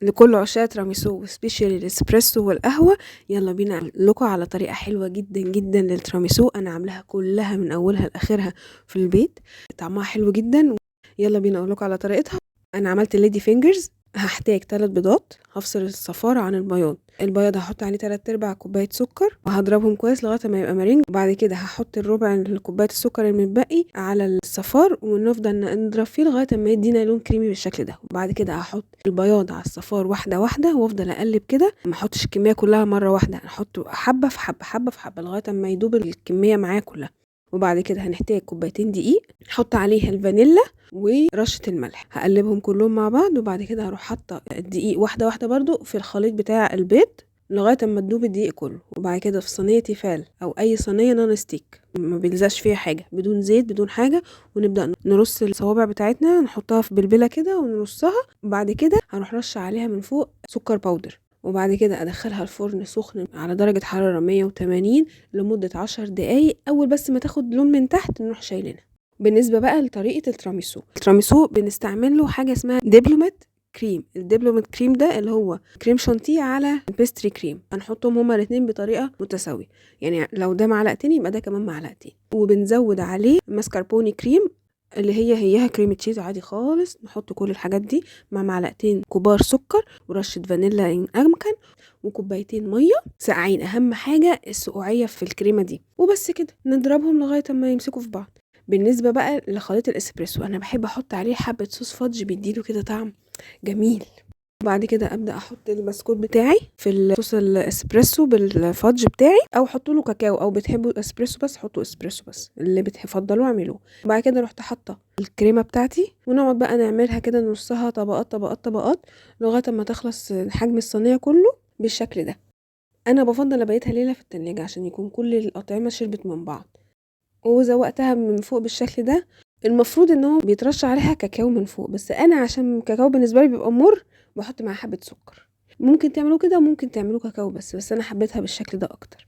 لكل عشاق تراميسو وسبيشالي الاسبريسو والقهوة، يلا بينا أقول لكم على طريقة حلوة جدا جدا للتراميسو. أنا عاملاها كلها من أولها لآخرها في البيت، طعمها حلو جدا. يلا بينا أقول لكم على طريقتها. أنا عملت ليدي فينجرز. هحتاج 3 بيضات، هفصل الصفار عن البياض. البياض هحط عليه 3/4 كوباية سكر وهضربهم كويس لغاية ما يبقى مارينج. وبعد كده هحط الربع كوباية السكر المتبقي على الصفار ونفضل نضرب فيه لغاية ما يدينا لون كريمي بالشكل ده. وبعد كده هحط البياض على الصفار واحدة واحدة وافضل اقلب كده، ما احطش الكمية كلها مرة واحدة، هحط حبة في حبة حبة في حبة لغاية ما يدوب الكمية معايا كلها. وبعد كده هنحتاج كوبايتين دقيق، نحط عليها الفانيلا ورشة الملح، هقلبهم كلهم مع بعض. وبعد كده هروح حاطة الدقيق واحدة واحدة برضو في الخليط بتاع البيض لغاية اما تدوب الدقيق كله. وبعد كده في صينية تيفال او اي صينية نون ستيك ما بيلزقش فيها حاجة، بدون زيت بدون حاجة، ونبدأ نرص الصوابع بتاعتنا، نحطها في بلبلة كده ونرصها. وبعد كده هنروح رش عليها من فوق سكر باودر. وبعد كده ادخلها الفرن سخن على درجة حرارة 180 لمدة 10 دقايق. اول بس ما تاخد لون من تحت نروح شايلينها. بالنسبة بقى لطريقة التراميسو بنستعمل له حاجة اسمها دبلومات كريم. الدبلومات كريم ده اللي هو كريم شانتيه على البيستري كريم، هنحطهم هما الاتنين بطريقة متساوية، يعني لو ده معلقتين يبقى ده كمان معلقتين. وبنزود عليه ماسكربوني كريم اللي هيها كريم تشيز عادي خالص. نحط كل الحاجات دي مع معلقتين كبار سكر ورشة فانيلا إن أمكن وكوبايتين مية ساقعين. أهم حاجة السقوعية في الكريمة دي. وبس كده نضربهم لغاية ما يمسكوا في بعض. بالنسبة بقى لخليط الاسبريسو، أنا بحب أحط عليه حبة صوص فudge بيديله كده طعم جميل. وبعد كده ابدا احط البسكوت بتاعي في الصوص الاسبريسو بالفادج بتاعي، او حطوا له كاكاو، او بتحبوا اسبريسو بس حطوا اسبريسو بس، اللي بتفضلوا اعملوه. وبعد كده رحت حاطه الكريمه بتاعتي ونقعد بقى نعملها كده نصها طبقات طبقات طبقات لغايه ما تخلص حجم الصينيه كله بالشكل ده. انا بفضل ابيتها ليله في التلاجة عشان يكون كل الاطعمه شربت من بعض. وزوقتها من فوق بالشكل ده. المفروض ان هو بيترش عليها كاكاو من فوق، بس انا عشان الكاكاو بالنسبه لي بيبقى مر بحط معاه حبه سكر. ممكن تعملوا كده وممكن تعملوا كاكاو بس انا حبيتها بالشكل ده اكتر.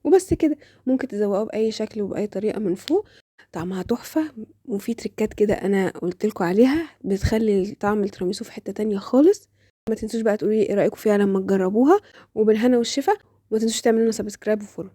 وبس كده ممكن تزوقوه باي شكل وباي طريقه من فوق، طعمها تحفه. وفي تريكات كده انا قلتلكوا عليها بتخلي طعم التيراميسو في حته تانية خالص. ما تنسوش بقى تقولي ايه رايكم فيها لما تجربوها، وبالهنا والشفا. وما تنسوش تعملوا لنا سبسكرايب وفولو.